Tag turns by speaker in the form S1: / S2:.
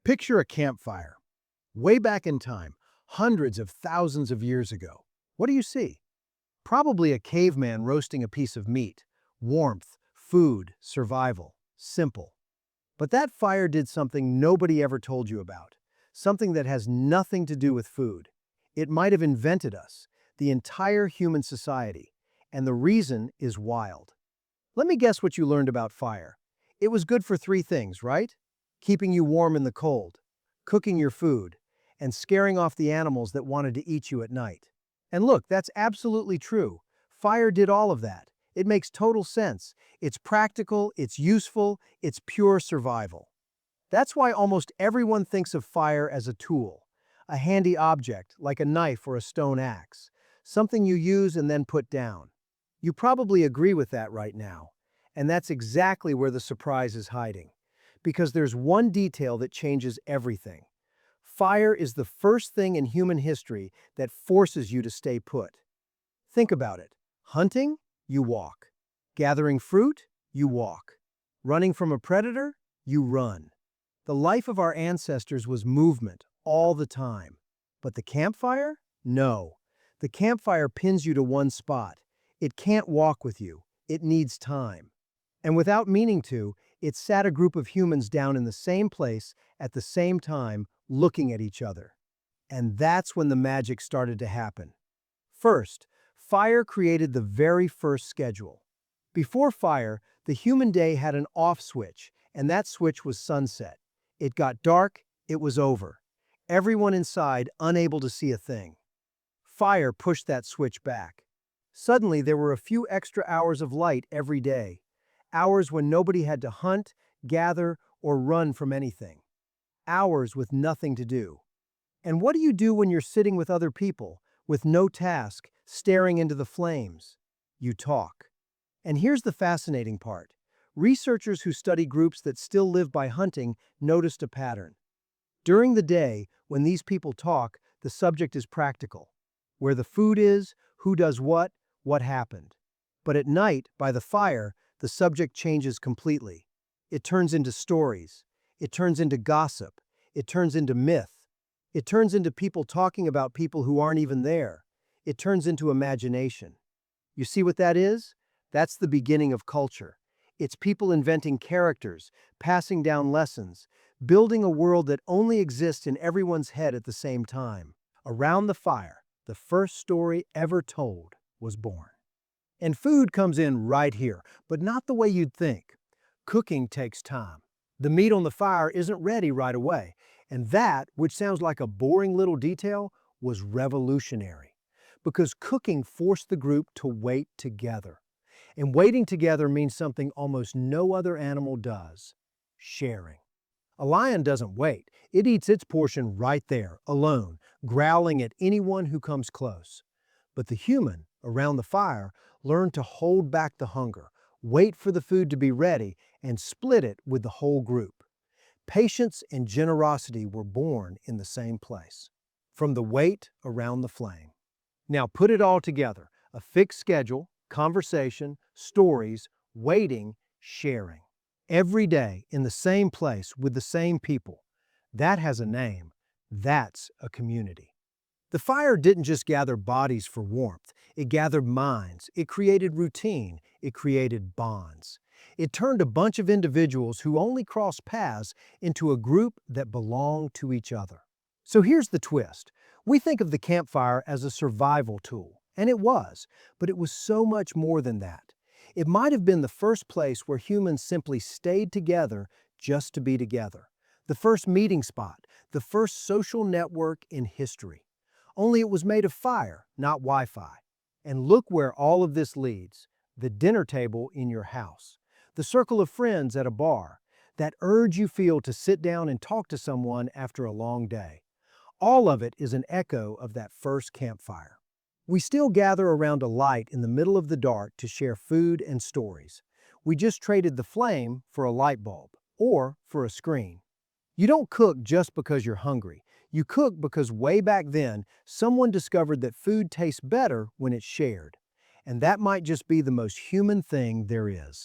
S1: Picture a campfire. Way back in time, hundreds of thousands of years ago. What do you see? Probably a caveman roasting a piece of meat. Warmth, food, survival. Simple. But that fire did something nobody ever told you about. Something that has nothing to do with food. It might have invented us, the entire human society. And the reason is wild. Let me guess what you learned about fire. It was good for three things, right? Keeping you warm in the cold, cooking your food, and scaring off the animals that wanted to eat you at night. And look, that's absolutely true. Fire did all of that. It makes total sense. It's practical, it's useful, it's pure survival. That's why almost everyone thinks of fire as a tool, a handy object like a knife or a stone axe, something you use and then put down. You probably agree with that right now. And that's exactly where the surprise is hiding. Because there's one detail that changes everything. Fire is the first thing in human history that forces you to stay put. Think about it. Hunting? You walk. Gathering fruit? You walk. Running from a predator? You run. The life of our ancestors was movement all the time. But the campfire? No. The campfire pins you to one spot. It can't walk with you. It needs time. And without meaning to, it sat a group of humans down in the same place at the same time, looking at each other. And that's when the magic started to happen. First, fire created the very first schedule. Before fire, the human day had an off switch, and that switch was sunset. It got dark, it was over. Everyone inside unable to see a thing. Fire pushed that switch back. Suddenly, there were a few extra hours of light every day. Hours when nobody had to hunt, gather, or run from anything. Hours with nothing to do. And what do you do when you're sitting with other people, with no task, staring into the flames? You talk. And here's the fascinating part. Researchers who study groups that still live by hunting noticed a pattern. During the day, when these people talk, the subject is practical. Where the food is, who does what happened. But at night, by the fire, the subject changes completely. It turns into stories. It turns into gossip. It turns into myth. It turns into people talking about people who aren't even there. It turns into imagination. You see what that is? That's the beginning of culture. It's people inventing characters, passing down lessons, building a world that only exists in everyone's head at the same time. Around the fire, the first story ever told was born. And food comes in right here, but not the way you'd think. Cooking takes time. The meat on the fire isn't ready right away. And that, which sounds like a boring little detail, was revolutionary. Because cooking forced the group to wait together. And waiting together means something almost no other animal does: sharing. A lion doesn't wait. It eats its portion right there, alone, growling at anyone who comes close. But the human, around the fire, learned to hold back the hunger, wait for the food to be ready, and split it with the whole group. Patience and generosity were born in the same place, from the wait around the flame. Now put it all together: a fixed schedule, conversation, stories, waiting, sharing. Every day, in the same place, with the same people. That has a name. That's a community. The fire didn't just gather bodies for warmth. It gathered minds. It created routine. It created bonds. It turned a bunch of individuals who only crossed paths into a group that belonged to each other. So here's the twist. We think of the campfire as a survival tool, and it was, but it was so much more than that. It might have been the first place where humans simply stayed together just to be together. The first meeting spot, the first social network in history. Only it was made of fire, not Wi-Fi. And look where all of this leads. The dinner table in your house. The circle of friends at a bar. That urge you feel to sit down and talk to someone after a long day. All of it is an echo of that first campfire. We still gather around a light in the middle of the dark to share food and stories. We just traded the flame for a light bulb, or for a screen. You don't cook just because you're hungry. You cook because way back then, someone discovered that food tastes better when it's shared. And that might just be the most human thing there is.